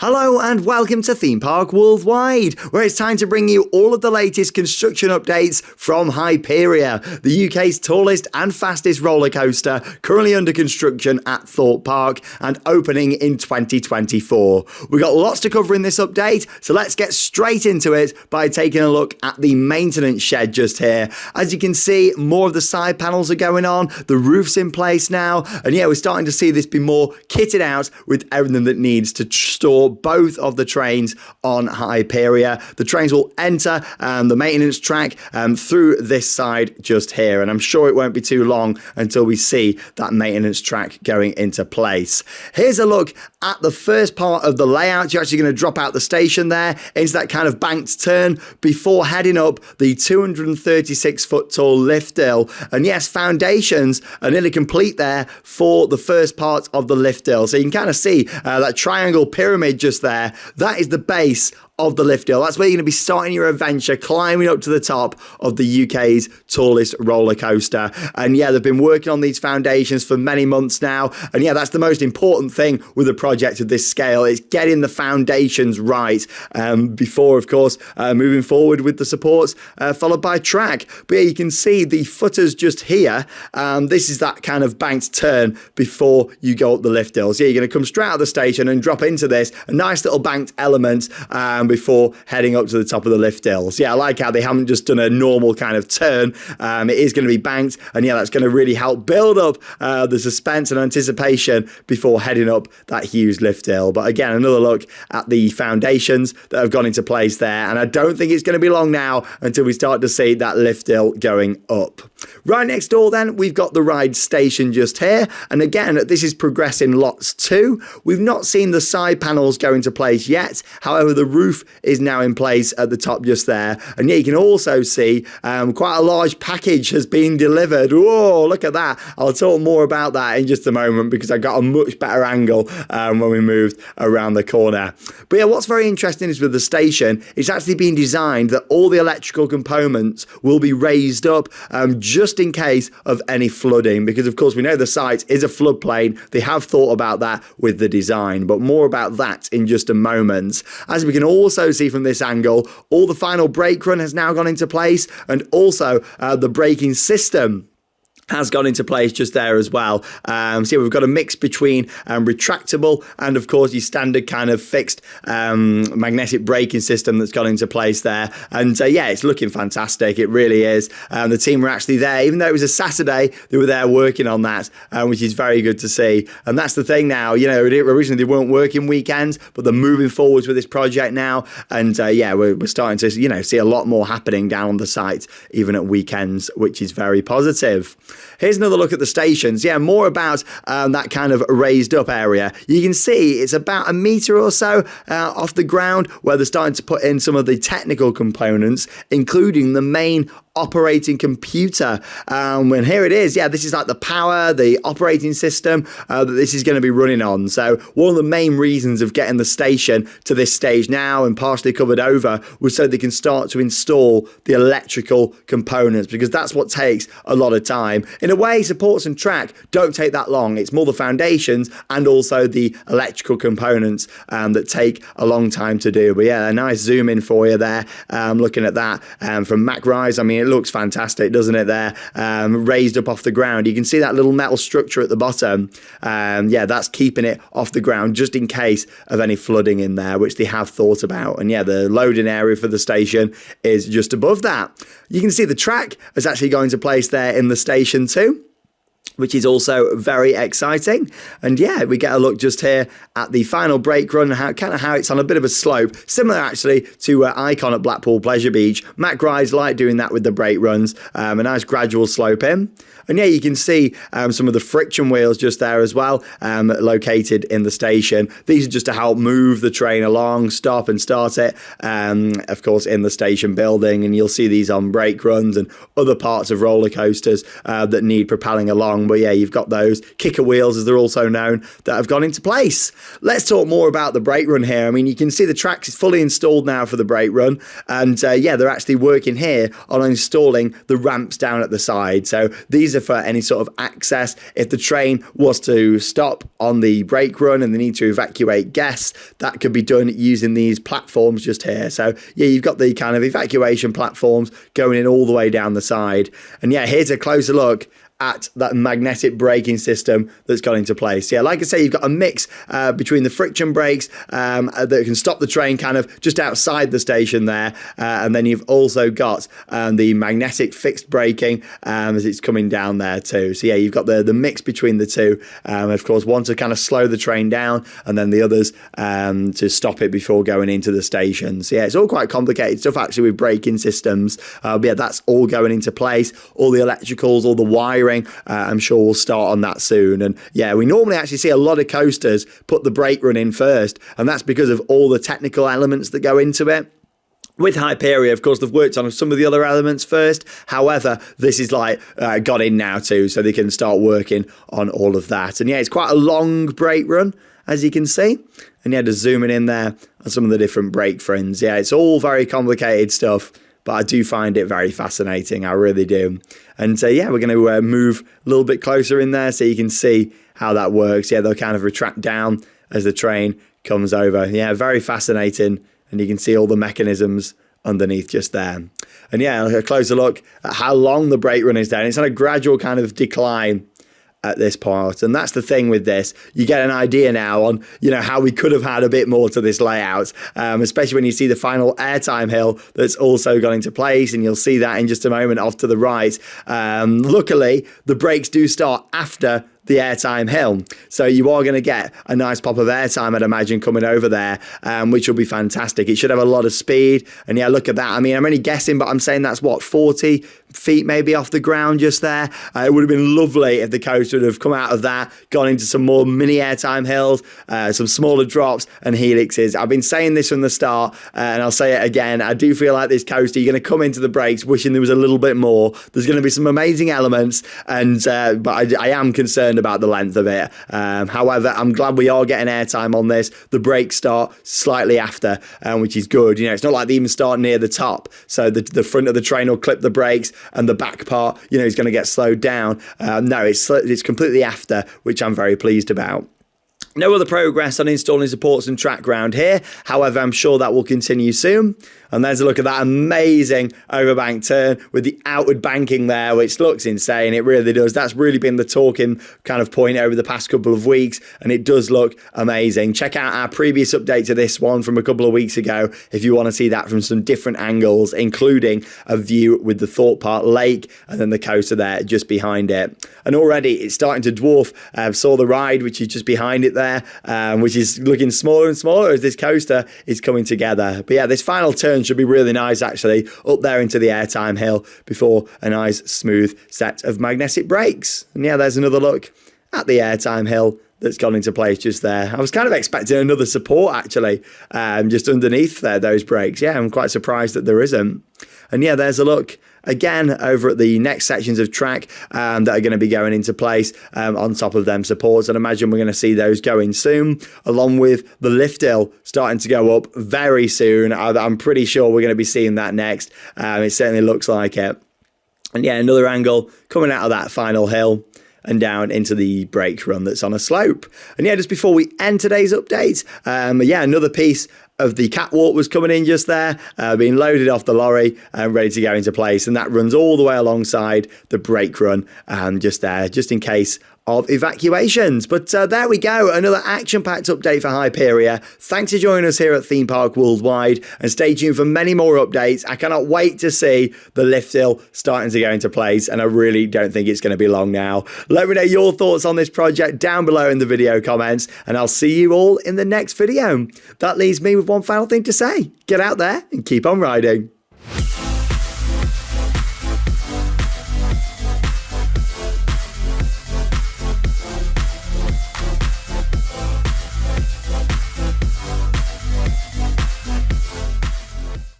Hello and welcome to Theme Park Worldwide, where it's time to bring you all of the latest construction updates from Hyperia, the UK's tallest and fastest roller coaster, currently under construction at Thorpe Park and opening in 2024. We've got lots to cover in this update, so let's get straight into it by taking a look at the maintenance shed just here. As you can see, more of the side panels are going on, the roof's in place now, and yeah, we're starting to see this be more kitted out with everything that needs to store both of the trains on Hyperia. The trains will enter the maintenance track through this side just here, and I'm sure it won't be too long until we see that maintenance track going into place. Here's a look at the first part of the layout. You're actually going to drop out the station there into that kind of banked turn before heading up the 236 foot tall lift hill. And yes, foundations are nearly complete there for the first part of the lift hill. So you can kind of see that triangle pyramid just there. That is the base of the lift hill. That's where you're going to be starting your adventure, climbing up to the top of the UK's tallest roller coaster. And yeah, they've been working on these foundations for many months now. And yeah, that's the most important thing with a project of this scale. It's getting the foundations right before, of course, moving forward with the supports, followed by track. But yeah, you can see the footers just here. This is that kind of banked turn before you go up the lift hill. So yeah, you're going to come straight out of the station and drop into this, a nice little banked element before heading up to the top of the lift hills. Yeah, I like how they haven't just done a normal kind of turn. It is going to be banked, and yeah, that's going to really help build up the suspense and anticipation before heading up that huge lift hill. But again, another look at the foundations that have gone into place there, and I don't think it's going to be long now until we start to see that lift hill going up. Right next door then, we've got the ride station just here, and again, this is progressing lots too. We've not seen the side panels go into place yet. However, the roof is now in place at the top just there, and yeah, you can also see quite a large package has been delivered. Whoa, look at that. I'll talk more about that in just a moment because I got a much better angle when we moved around the corner. But yeah, what's very interesting is with the station, it's actually been designed that all the electrical components will be raised up just in case of any flooding, because of course we know the site is a floodplain. They have thought about that with the design, but more about that in just a moment. As we can also see from this angle, all the final brake run has now gone into place, and also the braking system has gone into place just there as well. So yeah, we've got a mix between retractable and of course your standard kind of fixed magnetic braking system that's gone into place there. And yeah, it's looking fantastic. It really is. The team were actually there, even though it was a Saturday, they were there working on that, which is very good to see. And that's the thing now, you know, originally they weren't working weekends, but they're moving forwards with this project now. And yeah, we're starting to, you know, see a lot more happening down on the site, even at weekends, which is very positive. Here's another look at the stations. Yeah, more about that kind of raised up area. You can see it's about a metre or so off the ground where they're starting to put in some of the technical components, including the main operating computer. And here it is. Yeah, this is like the power, the operating system that this is going to be running on. So one of the main reasons of getting the station to this stage now and partially covered over was so they can start to install the electrical components, because that's what takes a lot of time. In a way, supports and track don't take that long. It's more the foundations and also the electrical components that take a long time to do. But yeah, a nice zoom in for you there. Looking at that from Mack Rides, I mean, it looks fantastic, doesn't it there? Raised up off the ground. You can see that little metal structure at the bottom. Yeah, that's keeping it off the ground just in case of any flooding in there, which they have thought about. And yeah, the loading area for the station is just above that. You can see the track is actually going to place there in the station too, which is also very exciting. And yeah, we get a look just here at the final brake run, how it's on a bit of a slope, similar actually to Icon at Blackpool Pleasure Beach. Mack Rides like doing that with the brake runs, a nice gradual slope in. And yeah, you can see some of the friction wheels just there as well, located in the station. These are just to help move the train along, stop and start it, of course, in the station building. And you'll see these on brake runs and other parts of roller coasters that need propelling along. long, but yeah, you've got those kicker wheels, as they're also known, that have gone into place. Let's talk more about the brake run here. I mean, you can see the track is fully installed now for the brake run, and yeah, they're actually working here on installing the ramps down at the side. So these are for any sort of access. If the train was to stop on the brake run and they need to evacuate guests, that could be done using these platforms just here. So yeah, you've got the kind of evacuation platforms going in all the way down the side. And yeah, here's a closer look at that magnetic braking system that's gone into place. Yeah, like I say, you've got a mix between the friction brakes that can stop the train kind of just outside the station there, and then you've also got the magnetic fixed braking as it's coming down there too. So yeah, you've got the mix between the two. Of course, one to kind of slow the train down, and then the others to stop it before going into the station. So yeah, it's all quite complicated stuff actually with braking systems. But yeah, that's all going into place. All the electricals, all the wiring, I'm sure we'll start on that soon. And yeah, we normally actually see a lot of coasters put the brake run in first, and that's because of all the technical elements that go into it. With Hyperia, of course, they've worked on some of the other elements first. However, this is like got in now too, so they can start working on all of that. And yeah, it's quite a long brake run, as you can see. And yeah, just zooming in there on some of the different brake friends. Yeah, it's all very complicated stuff, but I do find it very fascinating. I really do. And yeah, we're going to move a little bit closer in there so you can see how that works. Yeah, they'll kind of retract down as the train comes over. Yeah, very fascinating. And you can see all the mechanisms underneath just there. And yeah, a closer look at how long the brake run is down. It's on a gradual kind of decline at this part, and that's the thing with this. You get an idea now on, you know, how we could have had a bit more to this layout, especially when you see the final airtime hill that's also gone into place, and you'll see that in just a moment off to the right. Luckily, the brakes do start after the airtime hill, so you are going to get a nice pop of airtime, I'd imagine, coming over there, which will be fantastic. It should have a lot of speed, and yeah, look at that. I mean, I'm only guessing, but I'm saying that's what, 40 feet maybe off the ground just there. It would have been lovely if the coaster would have come out of that, gone into some more mini airtime hills, some smaller drops and helixes. I've been saying this from the start, and I'll say it again. I do feel like this coaster, you're going to come into the brakes wishing there was a little bit more. There's going to be some amazing elements, and but I am concerned about the length of it. However, I'm glad we are getting airtime on this. The brakes start slightly after, which is good. You know, it's not like they even start near the top, so the front of the train will clip the brakes, and the back part, you know, is going to get slowed down. No, it's completely after, which I'm very pleased about. No other progress on installing supports and track ground here. However, I'm sure that will continue soon. And there's a look at that amazing overbank turn with the outward banking there, which looks insane. It really does. That's really been the talking kind of point over the past couple of weeks, and it does look amazing. Check out our previous update to this one from a couple of weeks ago if you want to see that from some different angles, including a view with the THORPE Park lake and then the coaster there just behind it. And already it's starting to dwarf Saw the Ride, which is just behind it there, which is looking smaller and smaller as this coaster is coming together. But yeah, this final turn should be really nice actually, up there into the airtime hill before a nice smooth set of magnetic brakes. And yeah, there's another look at the airtime hill that's gone into place just there. I was kind of expecting another support actually, just underneath there, those brakes. Yeah, I'm quite surprised that there isn't. And yeah, there's a look again over at the next sections of track that are going to be going into place on top of them supports. And I imagine we're going to see those going soon, along with the lift hill starting to go up very soon. I'm pretty sure we're going to be seeing that next. It certainly looks like it. And yeah, another angle coming out of that final hill and down into the brake run that's on a slope. And yeah, just before we end today's update, yeah, another piece of the catwalk was coming in just there, being loaded off the lorry and ready to go into place. And that runs all the way alongside the brake run just there, just in case of evacuations. But there we go, another action-packed update for Hyperia. Thanks for joining us here at Theme Park Worldwide, and stay tuned for many more updates. I cannot wait to see the lift hill starting to go into place, and I really don't think it's going to be long now. Let me know your thoughts on this project down below in the video comments, and I'll see you all in the next video. That leaves me with one final thing to say. Get out there and keep on riding.